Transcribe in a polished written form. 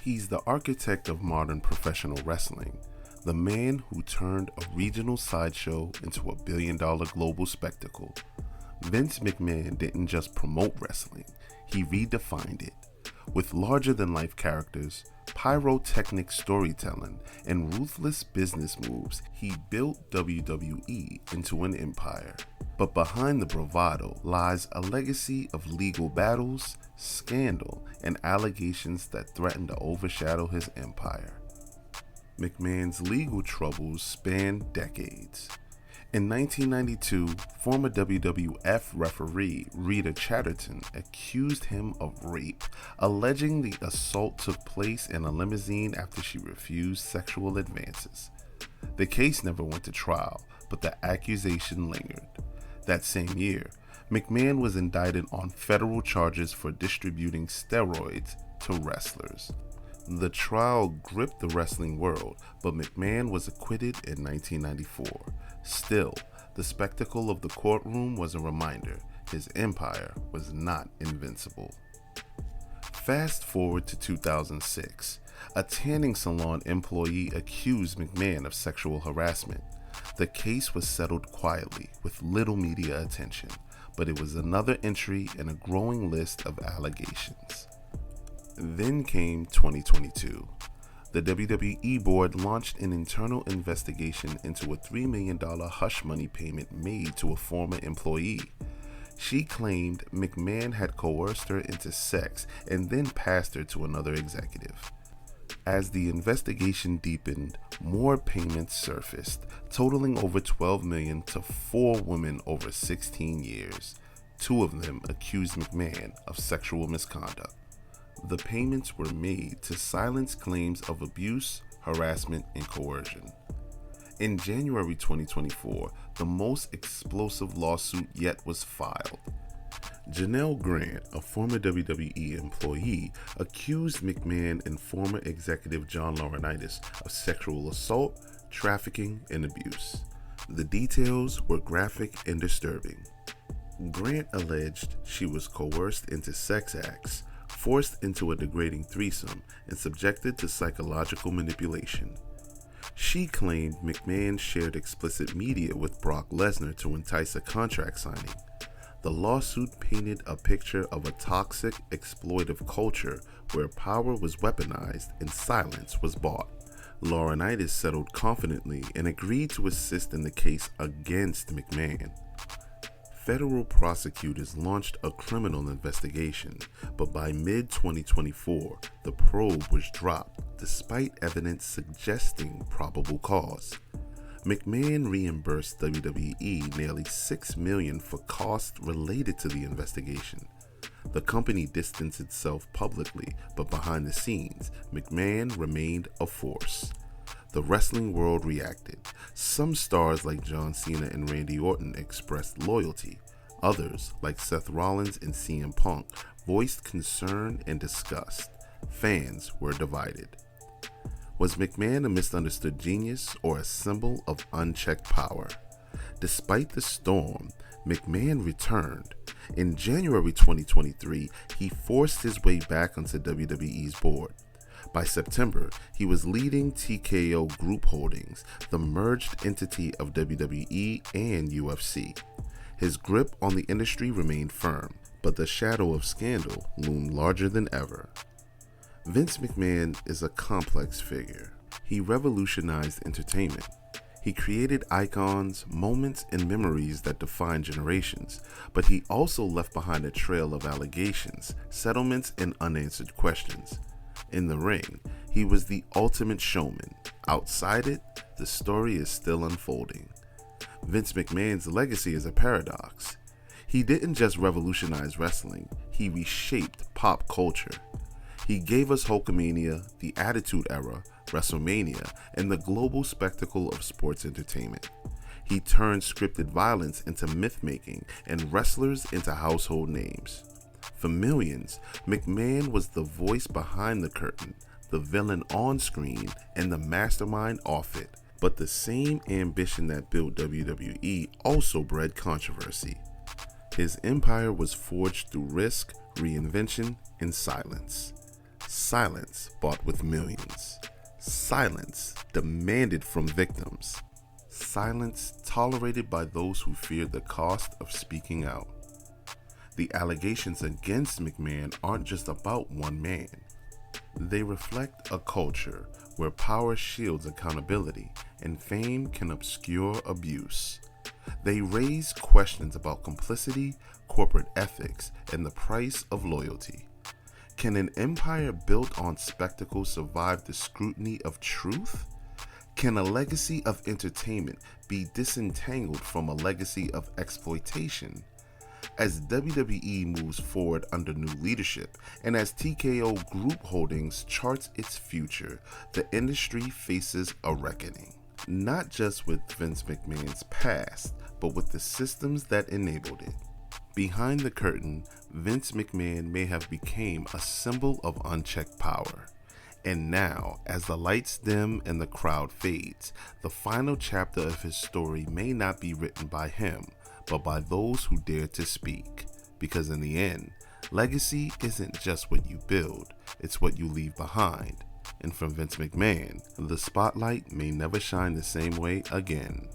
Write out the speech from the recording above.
He's the architect of modern professional wrestling, the man who turned a regional sideshow into a billion-dollar global spectacle. Vince McMahon didn't just promote wrestling, he redefined it. With larger-than-life characters, pyrotechnic storytelling, and ruthless business moves, he built WWE into an empire. But behind the bravado lies a legacy of legal battles, scandal, and allegations that threaten to overshadow his empire. McMahon's legal troubles span decades. In 1992, former WWF referee Rita Chatterton accused him of rape, alleging the assault took place in a limousine after she refused sexual advances. The case never went to trial, but the accusation lingered. That same year, McMahon was indicted on federal charges for distributing steroids to wrestlers. The trial gripped the wrestling world, but McMahon was acquitted in 1994. Still, the spectacle of the courtroom was a reminder his empire was not invincible. Fast forward to 2006. A tanning salon employee accused McMahon of sexual harassment. The case was settled quietly with little media attention, but it was another entry in a growing list of allegations. Then came 2022. The WWE board launched an internal investigation into a $3 million hush money payment made to a former employee. She claimed McMahon had coerced her into sex and then passed her to another executive. As the investigation deepened, more payments surfaced, totaling over $12 million to 4 women over 16 years. 2 of them accused McMahon of sexual misconduct. The payments were made to silence claims of abuse, harassment, and coercion. In January 2024, the most explosive lawsuit yet was filed. Janelle Grant, a former WWE employee, accused McMahon and former executive John Laurinaitis of sexual assault, trafficking, and abuse. The details were graphic and disturbing. Grant alleged she was coerced into sex acts, forced into a degrading threesome, and subjected to psychological manipulation. She claimed McMahon shared explicit media with Brock Lesnar to entice a contract signing. The lawsuit painted a picture of a toxic, exploitive culture where power was weaponized and silence was bought. Laurinaitis settled confidently and agreed to assist in the case against McMahon. Federal prosecutors launched a criminal investigation, but by mid-2024, the probe was dropped despite evidence suggesting probable cause. McMahon reimbursed WWE nearly $6 million for costs related to the investigation. The company distanced itself publicly, but behind the scenes, McMahon remained a force. The wrestling world reacted. Some stars like John Cena and Randy Orton expressed loyalty. Others, like Seth Rollins and CM Punk, voiced concern and disgust. Fans were divided. Was McMahon a misunderstood genius or a symbol of unchecked power? Despite the storm, McMahon returned. In January 2023, he forced his way back onto WWE's board. By September, he was leading TKO Group Holdings, the merged entity of WWE and UFC. His grip on the industry remained firm, but the shadow of scandal loomed larger than ever. Vince McMahon is a complex figure. He revolutionized entertainment. He created icons, moments, and memories that define generations, but he also left behind a trail of allegations, settlements, and unanswered questions. In the ring, he was the ultimate showman. Outside it, the story is still unfolding. Vince McMahon's legacy is a paradox. He didn't just revolutionize wrestling, he reshaped pop culture. He gave us Hulkamania, the Attitude Era, WrestleMania, and the global spectacle of sports entertainment. He turned scripted violence into myth-making and wrestlers into household names. For millions, McMahon was the voice behind the curtain, the villain on screen, and the mastermind off it. But the same ambition that built WWE also bred controversy. His empire was forged through risk, reinvention, and silence. Silence bought with millions. Silence demanded from victims. Silence tolerated by those who feared the cost of speaking out. The allegations against McMahon aren't just about one man. They reflect a culture where power shields accountability and fame can obscure abuse. They raise questions about complicity, corporate ethics, and the price of loyalty. Can an empire built on spectacle survive the scrutiny of truth? Can a legacy of entertainment be disentangled from a legacy of exploitation? As WWE moves forward under new leadership and as TKO Group Holdings charts its future, the industry faces a reckoning. Not just with Vince McMahon's past, but with the systems that enabled it. Behind the curtain, Vince McMahon may have become a symbol of unchecked power. And now, as the lights dim and the crowd fades, the final chapter of his story may not be written by him, but by those who dare to speak. Because in the end, legacy isn't just what you build, it's what you leave behind. And from Vince McMahon, the spotlight may never shine the same way again.